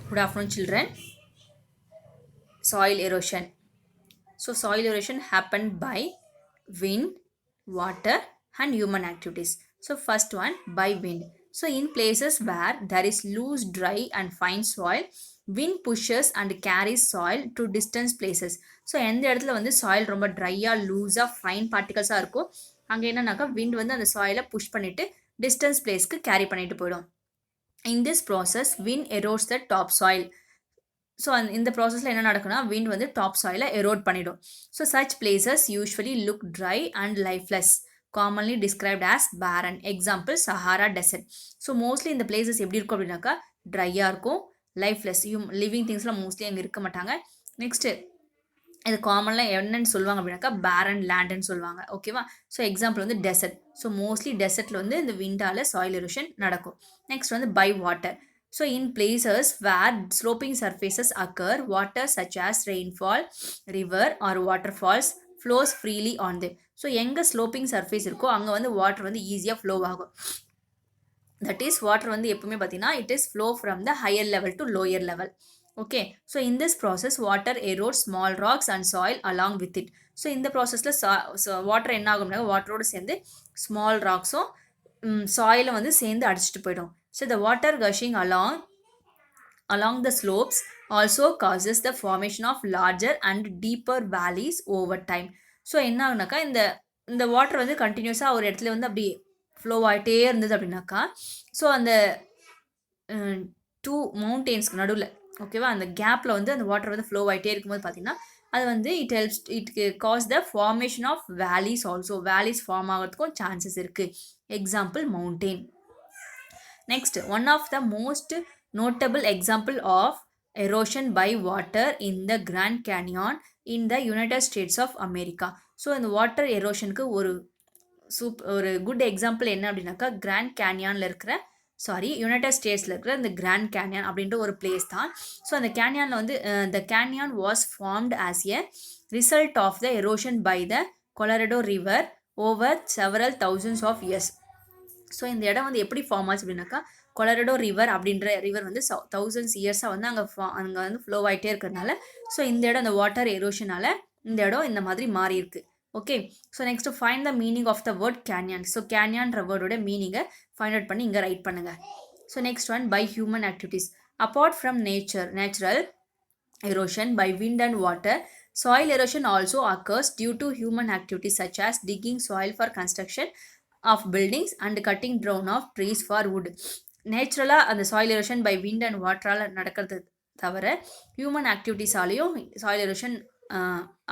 Good afternoon, children. Soil erosion. So, soil erosion happened by wind, water, and human activities. So, first one by wind. So, in places where there is loose, dry, and fine soil, wind pushes and carries soil to distant places. So எந்த இடத்துல வந்து soil ரொம்ப ட்ரையாக லூஸாக fine பார்ட்டிகல்ஸாக இருக்கோ அங்கே என்னன்னாக்கா wind வந்து அந்த சாயிலை புஷ் பண்ணிட்டு டிஸ்டன்ஸ் பிளேஸ்க்கு கேரி பண்ணிட்டு போயிடும். In this process, wind erodes the topsoil. So இந்த ப்ராசஸில் என்ன நடக்குன்னா விண்ட் வந்து டாப் சாயிலை எரோட் பண்ணிடும். So such places usually look dry and lifeless, commonly described as barren. Example Sahara desert. So mostly இந்த பிளேசஸ் எப்படி இருக்கும் அப்படின்னாக்கா ட்ரையாக இருக்கும், லைஃப்லெஸ், லிவிங் திங்ஸ்லாம் மோஸ்ட்லி அங்கே இருக்க மாட்டாங்க. நெக்ஸ்ட்டு இது காமன்லாம் என்னன்னு சொல்லுவாங்க அப்படின்னாக்கா பேரன் லேண்டுன்னு சொல்லுவாங்க. ஓகேவா? ஸோ எக்ஸாம்பிள் வந்து டெசர்ட். ஸோ மோஸ்ட்லி டெசர்ட்டில் வந்து இந்த விண்டால் சாயில் எரோஷன் நடக்கும். நெக்ஸ்ட் வந்து by water. So in places where sloping surfaces occur, water such as rainfall, river or waterfalls flows freely on them. So எங்க sloping surface இருக்கோ அங்கே வந்து வாட்டர் வந்து ஈஸியாக ஃப்ளோ ஆகும். தட் இஸ் வாட்டர் வந்து எப்பவுமே பார்த்தீங்கன்னா it is flow from the higher level to lower level. Okay, so in this process water erode small rocks and soil along with it. So இந்த ப்ராசஸில் வாட்டர் என்ன ஆகும்னா வாட்டரோடு சேர்ந்து ஸ்மால் ராக்ஸும் சாயிலும் வந்து சேர்ந்து அடிச்சுட்டு போயிடும். So the water gushing along the slopes also causes the formation of larger and deeper valleys over time. So என்ன ஆகுனாக்கா இந்த வாட்டர் வந்து கண்டினியூஸாக ஒரு இடத்துல வந்து அப்படி ஃப்ளோ ஆகிட்டே இருந்தது அப்படின்னாக்கா ஸோ அந்த டூ மவுண்டெயின்ஸ்க்கு நடுவில் ஓகேவா அந்த கேப்பில் வந்து அந்த வாட்டர் வந்து ஃப்ளோ ஆகிட்டே இருக்கும்போது பார்த்தீங்கன்னா அது வந்து it causes the formation of valleys also. Valleys form ஆகிறதுக்கும் சான்சஸ் இருக்குது. Example mountain. Next, one of the most notable example of erosion by water in the Grand Canyon in the United States of America. So இந்த water எரோஷனுக்கு ஒரு good example என்ன அப்படின்னாக்கா grand கேனியானில் இருக்கிற United ஸ்டேட்ஸில் இருக்கிற இந்த grand கேனியான் அப்படின்ற ஒரு பிளேஸ் தான். ஸோ அந்த கேனியானில் வந்து the canyon was formed as a result of the erosion by the Colorado river over several thousands of years. So இந்த இடம் வந்து எப்படி ஃபார்ம் ஆச்சு அப்படின்னாக்கா கொலரடோ ரிவர் அப்படின்ற ரிவர் வந்து thousands இயர்ஸாக வந்து அங்கே வந்து ஃப்ளோ ஆகிட்டே இருக்கிறதுனால ஸோ இந்த இடம் இந்த வாட்டர் எரோஷனால் இந்த இடம் இந்த மாதிரி மாறி இருக்கு. Okay, so next find the meaning of the word canyon. So கேனியான்ற வேர்டோட மீனிங்கை ஃபைண்ட் அவுட் பண்ணி இங்கே ரைட் பண்ணுங்க. So next one by human activities. Apart from natural erosion by wind and water, soil erosion also occurs due to human activities such as digging soil for construction of buildings and cutting down of trees for wood. நேச்சுரலாக அந்த soil erosion by wind and வாட்டரால் நடக்கிறது தவிர human ஆக்டிவிட்டீஸாலேயும் soil erosion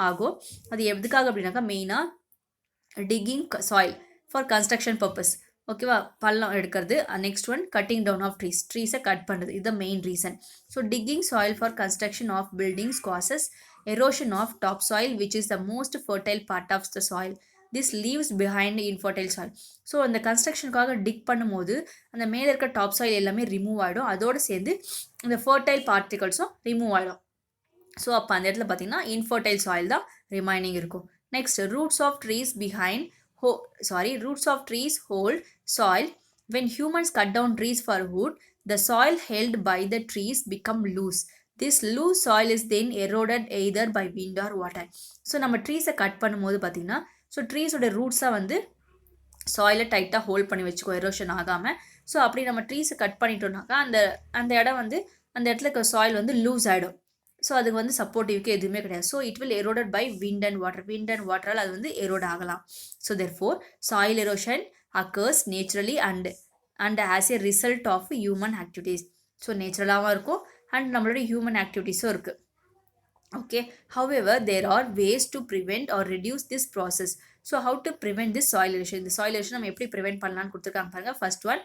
ஆகும். அது எதுக்காக அப்படின்னாக்கா மெயினாக digging soil for construction purpose. ஓகேவா, பள்ளம் எடுக்கிறது. Next one cutting down of ட்ரீஸை கட் பண்ணுறது. இது main reason. So digging soil for construction of buildings causes erosion of top soil which is the most fertile part of the soil. This leaves behind infertile soil. So அந்த கன்ஸ்ட்ரக்ஷனுக்காக tick பண்ணும்போது அந்த மேலே இருக்க top soil எல்லாமே remove ஆகிடும். அதோடு சேர்ந்து இந்த ஃபர்டைல் பார்ட்டிகல்ஸும் ரிமூவ் ஆகிடும். ஸோ அப்போ அந்த இடத்துல பார்த்தீங்கன்னா இன்ஃபர்டைல் சாயில் தான் ரிமைனிங் இருக்கும். Next roots of trees roots of trees hold soil. When humans cut down trees for wood, the soil held by the trees become loose. This loose soil is then eroded either by wind or water. So நம்ம ட்ரீஸை cut பண்ணும்போது பார்த்தீங்கன்னா so ட்ரீஸோட ரூட்ஸாக வந்து சாயிலை டைட்டாக hold பண்ணி வச்சுக்கோ erosion ஆகாமல். So அப்படி நம்ம ட்ரீஸை கட் பண்ணிட்டோம்னாக்கா அந்த இடம் வந்து அந்த இடத்துல இருக்க சாயில் வந்து லூஸ் ஆகிடும். ஸோ அதுக்கு வந்து சப்போர்ட்டிவ்க்கு எதுவுமே கிடையாது. So it will eroded by wind and வாட்டரால் அது வந்து எரோட் ஆகலாம். So therefore soil erosion occurs naturally and as a result of human activities. So நேச்சுரலாகவும் இருக்கும் அண்ட் நம்மளோட ஹியூமன் ஆக்டிவிட்டீஸும் இருக்குது. Okay, however, there are ways to prevent or reduce this process. So how to prevent this soil erosion? The soil erosion நம்ம எப்படி prevent பண்ணலாம்னு கொடுத்துருக்காங்க பாருங்க. First one,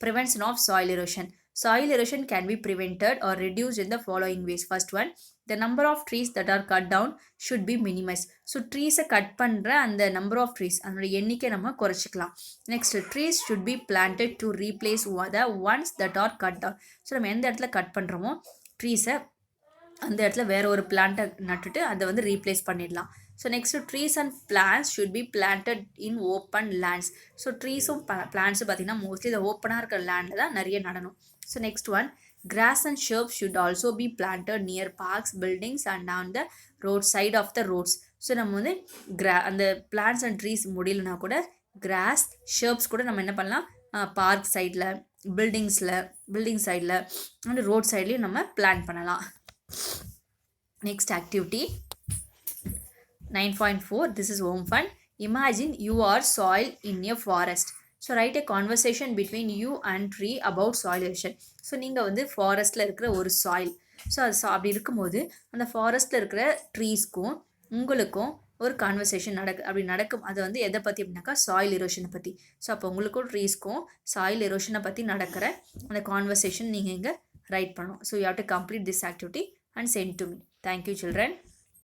prevention of soil erosion. Soil erosion can be prevented or reduced in the following ways. First one, the number of trees that are cut down should be minimized. So trees cut பண்ணுற அந்த number of trees அதோட எண்ணிக்கை நம்ம குறைச்சிக்கலாம். Next, trees should be planted to replace the ones that are cut down. So நம்ம எந்த இடத்துல cut பண்ணுறோமோ ட்ரீஸை அந்த இடத்துல வேறு ஒரு பிளான்ட்டை நட்டுட்டு அதை வந்து ரீப்ளேஸ் பண்ணிடலாம். So next trees and plants should be planted in open lands. So ட்ரீஸும் பிளான்ஸும் பார்த்திங்கன்னா மோஸ்ட்லி இந்த ஓப்பனாக இருக்கிற லேண்டில் தான் நிறைய நடணும். So next one Grass and shrubs should also be planted near parks, buildings and on the side of the roads. So நம்ம வந்து அந்த பிளான்ஸ் அண்ட் ட்ரீஸ் முடியலனா கூட கிராஸ் ஷர்ப்ஸ் கூட நம்ம என்ன பண்ணலாம், பார்க் சைடில், பில்டிங் சைடில் அண்ட் ரோட் சைட்லேயும் நம்ம பிளான் பண்ணலாம். Next activity 9.4. This is home fun. Imagine you are soil in a forest. So right a conversation between you and tree about soil erosion. So நீங்கள் வந்து ஃபாரஸ்ட்டில் இருக்கிற ஒரு சாயில், ஸோ அது அப்படி இருக்கும்போது அந்த ஃபாரஸ்ட்டில் இருக்கிற ட்ரீஸ்க்கும் உங்களுக்கும் ஒரு கான்வர்சேஷன் அப்படி நடக்கும். அது வந்து எதை பற்றி அப்படின்னாக்கா சாயில் எரோஷனை பற்றி. ஸோ அப்போ உங்களுக்கும் ட்ரீஸ்க்கும் சாயில் எரோஷனை பற்றி நடக்கிற அந்த கான்வர்சேஷன் நீங்கள் இங்கே ரைட் பண்ணணும். So you have to complete this activity and send to me. Thank you children.